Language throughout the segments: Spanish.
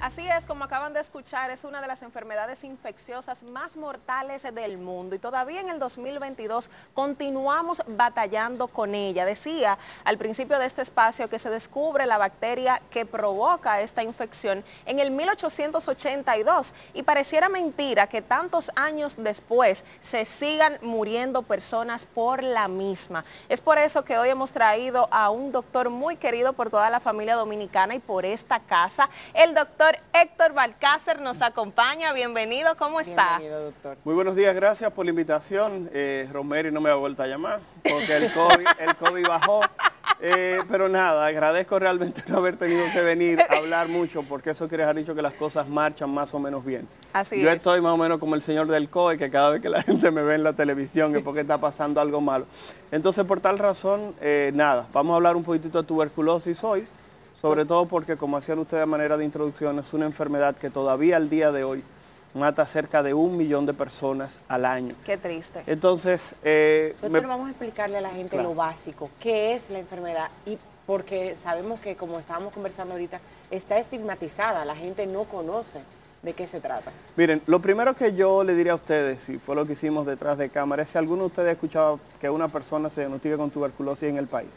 Así es, como acaban de escuchar, es una de las enfermedades infecciosas más mortales del mundo y todavía en el 2022 continuamos batallando con ella. Decía al principio de este espacio que se descubre la bacteria que provoca esta infección en el 1882 y pareciera mentira que tantos años después se sigan muriendo personas por la misma. Es por eso que hoy hemos traído a un doctor muy querido por toda la familia dominicana y por esta casa, el doctor Héctor Balcácer nos acompaña. Bienvenido, ¿cómo está? Bienvenido, doctor. Muy buenos días, gracias por la invitación. Romero no me ha vuelto a llamar porque el COVID bajó. Pero nada, agradezco realmente no haber tenido que venir a hablar mucho porque eso quiere decir que las cosas marchan más o menos bien. Así Yo es. estoy más o menos como el señor del COE, que cada vez que la gente me ve en la televisión es porque está pasando algo malo. Entonces, por tal razón, nada, vamos a hablar un poquitito de tuberculosis hoy. Sobre todo porque, como hacían ustedes de manera de introducción, es una enfermedad que todavía al día de hoy mata cerca de 1 millón de personas al año. Qué triste. Entonces, Doctor, vamos a explicarle a la gente Claro. lo básico, qué es la enfermedad y porque sabemos que, como estábamos conversando ahorita, está estigmatizada, la gente no conoce de qué se trata. Miren, lo primero que yo le diría a ustedes, y fue lo que hicimos detrás de cámara, es si alguno de ustedes ha escuchado que una persona se diagnostica con tuberculosis en el país.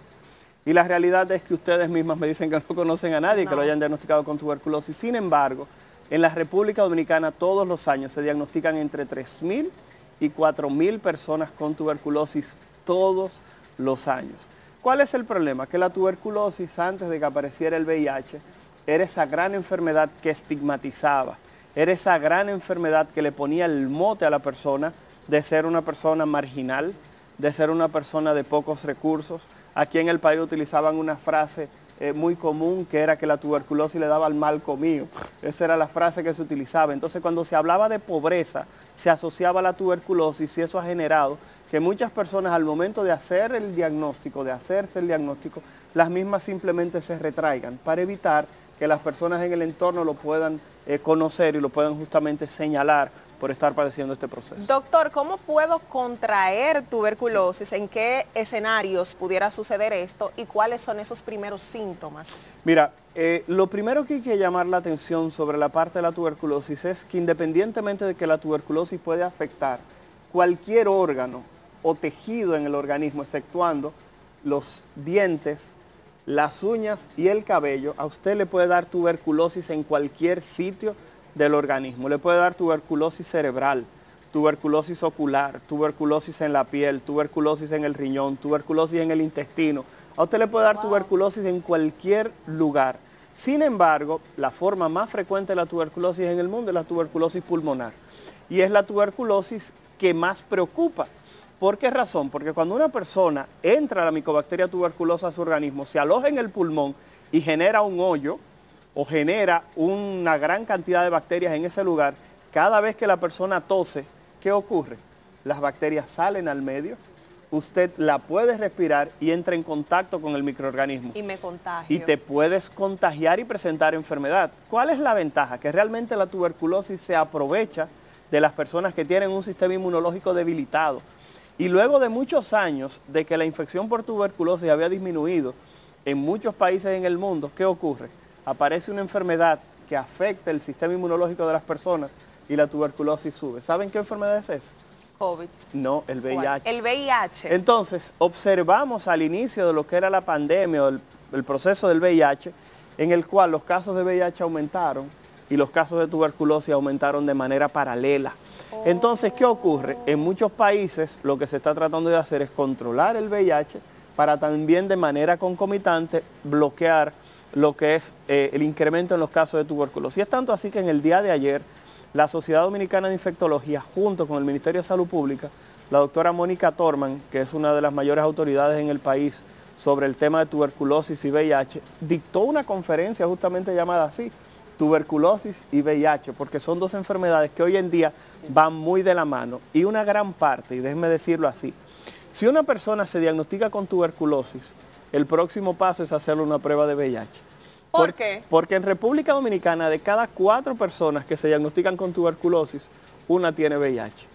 Y la realidad es que ustedes mismas me dicen que no conocen a nadie que lo hayan diagnosticado con tuberculosis. Sin embargo, en la República Dominicana todos los años se diagnostican entre 3.000 y 4.000 personas con tuberculosis todos los años. ¿Cuál es el problema? Que la tuberculosis, antes de que apareciera el VIH, era esa gran enfermedad que estigmatizaba, era esa gran enfermedad que le ponía el mote a la persona de ser una persona marginal, de ser una persona de pocos recursos. Aquí en el país utilizaban una frase muy común que era que la tuberculosis le daba al mal comido. Esa era la frase que se utilizaba. Entonces, cuando se hablaba de pobreza, se asociaba a la tuberculosis y eso ha generado que muchas personas al momento de hacer el diagnóstico, de hacerse el diagnóstico, las mismas simplemente se retraigan para evitar que las personas en el entorno lo puedan conocer y lo puedan justamente señalar por estar padeciendo este proceso. Doctor, ¿cómo puedo contraer tuberculosis? ¿En qué escenarios pudiera suceder esto? ¿Y cuáles son esos primeros síntomas? Mira, lo primero que hay que llamar la atención sobre la parte de la tuberculosis es que independientemente de que la tuberculosis puede afectar cualquier órgano o tejido en el organismo, exceptuando los dientes, las uñas y el cabello, a usted le puede dar tuberculosis en cualquier sitio del organismo. Le puede dar tuberculosis cerebral, tuberculosis ocular, tuberculosis en la piel, tuberculosis en el riñón, tuberculosis en el intestino. A usted le puede dar tuberculosis en cualquier lugar. Sin embargo, la forma más frecuente de la tuberculosis en el mundo es la tuberculosis pulmonar. Y es la tuberculosis que más preocupa. ¿Por qué razón? Porque cuando una persona entra la micobacteria tuberculosa a su organismo, se aloja en el pulmón y genera un hoyo, o genera una gran cantidad de bacterias en ese lugar, cada vez que la persona tose, ¿qué ocurre? Las bacterias salen al medio, usted la puede respirar y entra en contacto con el microorganismo. Y me contagio. Y te puedes contagiar y presentar enfermedad. ¿Cuál es la ventaja? Que realmente la tuberculosis se aprovecha de las personas que tienen un sistema inmunológico debilitado. Y luego de muchos años de que la infección por tuberculosis había disminuido en muchos países en el mundo, ¿qué ocurre? Aparece una enfermedad que afecta el sistema inmunológico de las personas y la tuberculosis sube. ¿Saben qué enfermedad es esa? COVID. No, el VIH. El VIH. Entonces, observamos al inicio de lo que era la pandemia o el proceso del VIH, en el cual los casos de VIH aumentaron y los casos de tuberculosis aumentaron de manera paralela. Entonces, ¿qué ocurre? En muchos países lo que se está tratando de hacer es controlar el VIH para también de manera concomitante bloquear lo que es el incremento en los casos de tuberculosis. Y es tanto así que en el día de ayer, la Sociedad Dominicana de Infectología, junto con el Ministerio de Salud Pública, la doctora Mónica Torman, que es una de las mayores autoridades en el país sobre el tema de tuberculosis y VIH, dictó una conferencia justamente llamada así, tuberculosis y VIH, porque son dos enfermedades que hoy en día van muy de la mano. Y una gran parte, y déjenme decirlo así, si una persona se diagnostica con tuberculosis, el próximo paso es hacerle una prueba de VIH. ¿Por qué? Porque en República Dominicana, de cada 4 personas que se diagnostican con tuberculosis, una tiene VIH.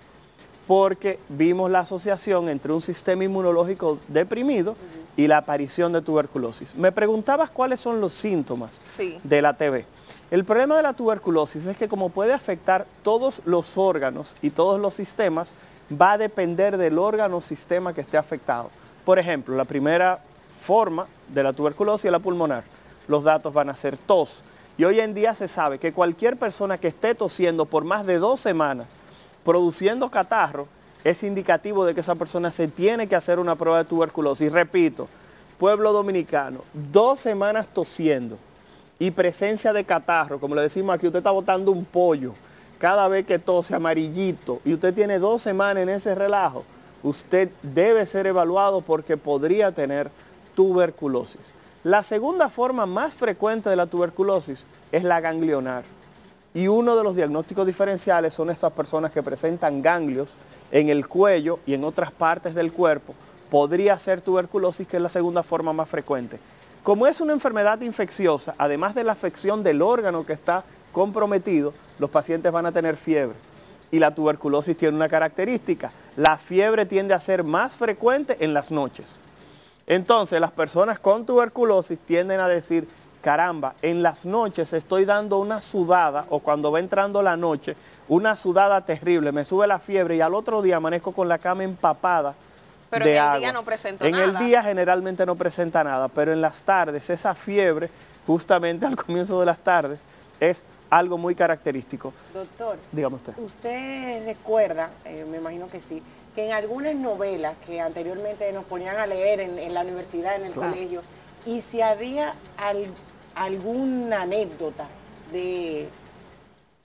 Porque vimos la asociación entre un sistema inmunológico deprimido y la aparición de tuberculosis. Me preguntabas cuáles son los síntomas de la TB. El problema de la tuberculosis es que como puede afectar todos los órganos y todos los sistemas, va a depender del órgano o sistema que esté afectado. Por ejemplo, la primera forma de la tuberculosis es la pulmonar. Los datos van a ser tos. Y hoy en día se sabe que cualquier persona que esté tosiendo por más de 2 semanas, produciendo catarro, es indicativo de que esa persona se tiene que hacer una prueba de tuberculosis. Repito, pueblo dominicano, 2 semanas tosiendo y presencia de catarro, como le decimos aquí, usted está botando un pollo cada vez que tose amarillito y usted tiene 2 semanas en ese relajo, usted debe ser evaluado porque podría tener tuberculosis. La segunda forma más frecuente de la tuberculosis es la ganglionar. Y uno de los diagnósticos diferenciales son estas personas que presentan ganglios en el cuello y en otras partes del cuerpo. Podría ser tuberculosis, que es la segunda forma más frecuente. Como es una enfermedad infecciosa, además de la afección del órgano que está comprometido, los pacientes van a tener fiebre. Y la tuberculosis tiene una característica: la fiebre tiende a ser más frecuente en las noches. Entonces, las personas con tuberculosis tienden a decir: caramba, en las noches estoy dando una sudada, o cuando va entrando la noche, una sudada terrible, me sube la fiebre y al otro día amanezco con la cama empapada pero de en agua. el día no presento en nada. el día generalmente no presenta nada, pero en las tardes esa fiebre, justamente al comienzo de las tardes, es algo muy característico. Doctor, dígame usted. ¿Usted recuerda, me imagino que sí, que en algunas novelas que anteriormente nos ponían a leer en la universidad, en el colegio, y si había alguna anécdota de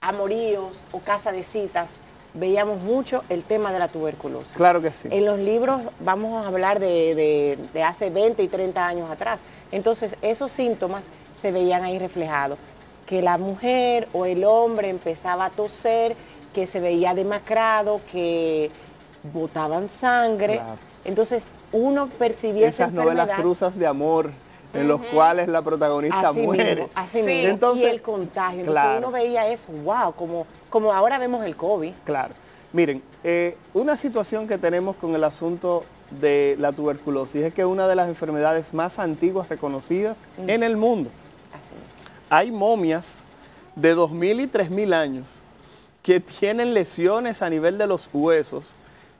amoríos o casa de citas, veíamos mucho el tema de la tuberculosis? Claro que sí. En los libros vamos a hablar de hace 20 y 30 años atrás. Entonces, esos síntomas se veían ahí reflejados. Que la mujer o el hombre empezaba a toser, que se veía demacrado, que botaban sangre. Claro. Entonces, uno percibía esa esas novelas rusas de amor, en los cuales la protagonista así muere. Mismo, así mismo. Entonces, y el contagio. Entonces uno veía eso, wow, como ahora vemos el COVID. Claro. Miren, una situación que tenemos con el asunto de la tuberculosis es que es una de las enfermedades más antiguas reconocidas en el mundo. Así. Hay momias de 2000 y 3000 años que tienen lesiones a nivel de los huesos,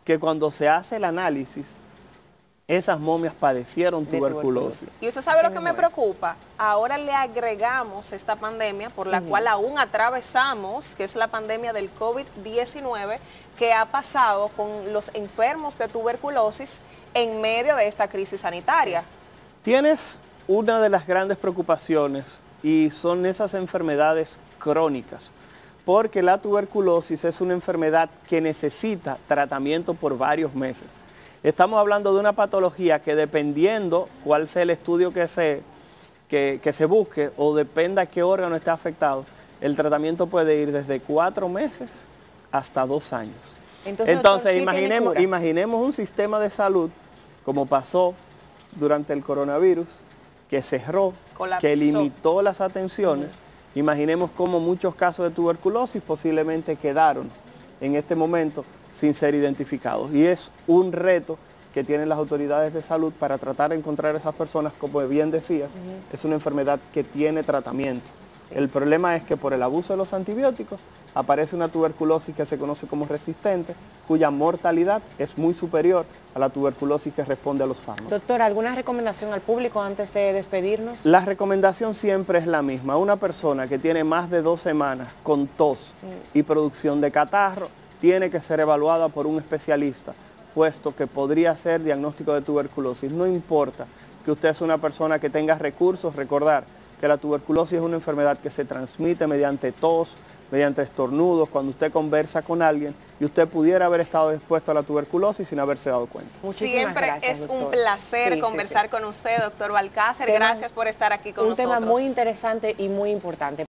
que cuando se hace el análisis, esas momias padecieron tuberculosis. Y usted sabe lo que me preocupa. Ahora le agregamos esta pandemia por la cual aún atravesamos, que es la pandemia del COVID-19, que ha pasado con los enfermos de tuberculosis en medio de esta crisis sanitaria. Tienes una de las grandes preocupaciones y son esas enfermedades crónicas, porque la tuberculosis es una enfermedad que necesita tratamiento por varios meses. Estamos hablando de una patología que, dependiendo cuál sea el estudio que se busque o dependa qué órgano esté afectado, el tratamiento puede ir desde 4 meses hasta 2 años. Entonces doctor, imaginemos un sistema de salud como pasó durante el coronavirus, que cerró, colapsó, que limitó las atenciones. Imaginemos cómo muchos casos de tuberculosis posiblemente quedaron en este momento sin ser identificados. Y es un reto que tienen las autoridades de salud para tratar de encontrar a esas personas. Como bien decías, es una enfermedad que tiene tratamiento. Sí. El problema es que por el abuso de los antibióticos aparece una tuberculosis que se conoce como resistente, cuya mortalidad es muy superior a la tuberculosis que responde a los fármacos. Doctor, ¿alguna recomendación al público antes de despedirnos? La recomendación siempre es la misma. Una persona que tiene más de 2 semanas con tos y producción de catarro tiene que ser evaluada por un especialista, puesto que podría ser diagnóstico de tuberculosis. No importa que usted sea una persona que tenga recursos, recordar que la tuberculosis es una enfermedad que se transmite mediante tos, mediante estornudos, cuando usted conversa con alguien, y usted pudiera haber estado expuesto a la tuberculosis sin haberse dado cuenta. Muchísimas gracias, es doctor. Un placer conversar con usted, doctor Balcácer. Gracias por estar aquí con nosotros. Un tema muy interesante y muy importante.